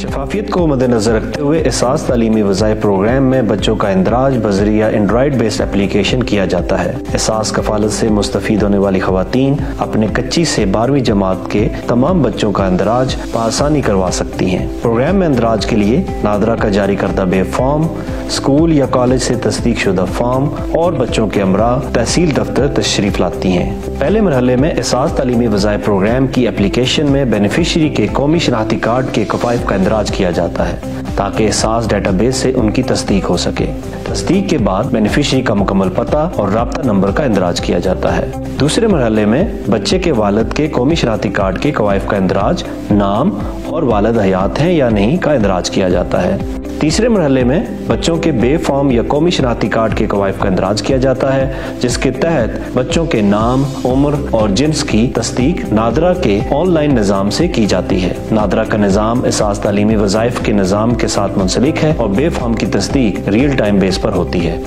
شفافیت کو مدنظر رکھتے ہوئے احساس تعلیمی وظائف پروگرام میں بچوں کا اندراج بذریعہ اینڈرائیڈ بیسڈ اپلیکیشن کیا جاتا ہے۔ احساس کفالت سے مستفید ہونے والی خواتین اپنے کچی سے 12ویں جماعت کے تمام بچوں کا اندراج بآسانی کروا سکتی ہیں۔ پروگرام میں اندراج کے لیے نادرا کا جاری کردہ بے فارم، اسکول یا کالج سے تصدیق شدہ فارم اور بچوں کے ہمراہ تحصیل دفتر تشریف لاتی ہیں۔ پہلے مرحلے میں احساس تعلیمی وظائف پروگرام کی اپلیکیشن میں بینیفیشری کے قومی شناختی کارڈ کے کفائف کا اندراج کیا جاتا ہے تاکہ احساس ڈیٹا بیس سے ان کی تصدیق ہو سکے۔ تصدیق کے بعد بینیفیشری کا مکمل پتہ اور رابطہ نمبر کا اندراج کیا جاتا ہے۔ دوسرے مرحلے میں بچے کے والد کے قومی شناختی کارڈ کے قوائف کا اندراج، نام اور والد حیات ہیں یا نہیں کا اندراج کیا جاتا ہے۔ تیسرے مرحلے میں بچوں کے بے فارم یا قومی شناختی کارڈ کے قوائف کا اندراج کیا جاتا ہے، جس کے تحت بچوں کے نام، عمر اور جنس کی تصدیق نادرا کے آن لائن نظام سے کی جاتی ہے۔ نادرا کا نظام احساس تعلیمی وظائف کے نظام کے ساتھ منسلک ہے اور بے فارم کی تصدیق ریئل ٹائم بیس پر ہوتی ہے۔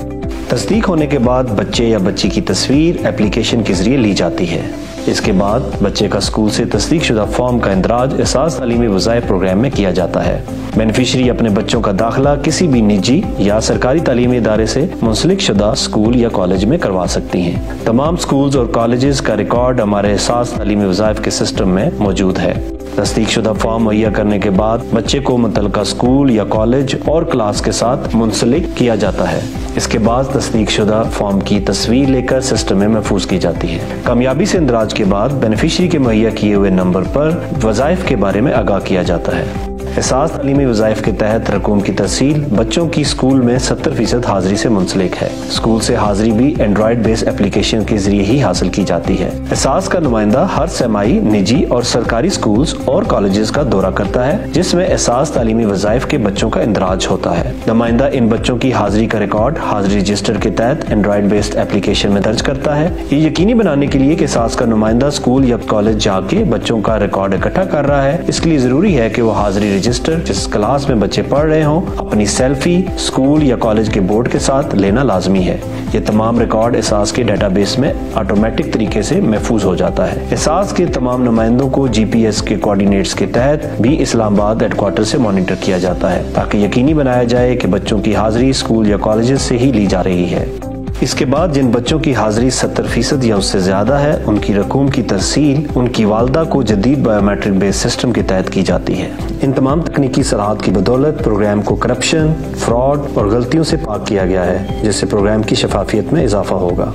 تصدیق ہونے کے بعد بچے یا بچی کی تصویر اپلیکیشن کے ذریعے لی جاتی ہے۔ اس کے بعد بچے کا اسکول سے تصدیق شدہ فارم کا اندراج احساس تعلیمی وظائف پروگرام میں کیا جاتا ہے۔ بینیفیشری اپنے بچوں کا داخلہ کسی بھی نجی یا سرکاری تعلیمی ادارے سے منسلک شدہ اسکول یا کالج میں کروا سکتی ہیں۔ تمام اسکولز اور کالجز کا ریکارڈ ہمارے احساس تعلیمی وظائف کے سسٹم میں موجود ہے۔ تصدیق شدہ فارم مہیا کرنے کے بعد بچے کو متعلقہ اسکول یا کالج اور کلاس کے ساتھ منسلک کیا جاتا ہے۔ اس کے بعد تصدیق شدہ فارم کی تصویر لے کر سسٹم میں محفوظ کی جاتی ہے۔ کامیابی سے اندراج کے بعد بینیفیشری کے مہیا کیے ہوئے نمبر پر وظائف کے بارے میں آگاہ کیا جاتا ہے۔ احساس تعلیمی وظائف کے تحت رقوم کی تحصیل بچوں کی اسکول میں 70% حاضری سے منسلک ہے۔ اسکول سے حاضری بھی اینڈرائیڈ بیس اپلیکیشن کے ذریعے ہی حاصل کی جاتی ہے۔ احساس کا نمائندہ ہر سماعی، نجی اور سرکاری اسکولز اور کالجز کا دورہ کرتا ہے جس میں احساس تعلیمی وظائف کے بچوں کا اندراج ہوتا ہے۔ نمائندہ ان بچوں کی حاضری کا ریکارڈ حاضری رجسٹر کے تحت اینڈرائیڈ بیسڈ اپلیکیشن میں درج کرتا ہے۔ یہ یقینی بنانے کے لیے کہ احساس کا نمائندہ اسکول یا کالج جا کے بچوں کا ریکارڈ اکٹھا کر رہا ہے، اس کے لیے ضروری ہے کہ وہ حاضری رجسٹر جس کلاس میں بچے پڑھ رہے ہوں اپنی سیلفی اسکول یا کالج کے بورڈ کے ساتھ لینا لازمی ہے۔ یہ تمام ریکارڈ احساس کے ڈیٹا بیس میں آٹومیٹک طریقے سے محفوظ ہو جاتا ہے۔ احساس کے تمام نمائندوں کو جی پی ایس کے کوآرڈینیٹس کے تحت بھی اسلام آباد ہیڈ کوارٹر سے مانیٹر کیا جاتا ہے تاکہ یقینی بنایا جائے کہ بچوں کی حاضری اسکول یا کالجز سے ہی لی جا رہی ہے۔ اس کے بعد جن بچوں کی حاضری 70% یا اس سے زیادہ ہے ان کی رقوم کی ترسیل ان کی والدہ کو جدید بائیو میٹرک بیس سسٹم کے تحت کی جاتی ہے۔ ان تمام تکنیکی صلاحات کی بدولت پروگرام کو کرپشن، فراڈ اور غلطیوں سے پاک کیا گیا ہے، جس سے پروگرام کی شفافیت میں اضافہ ہوگا۔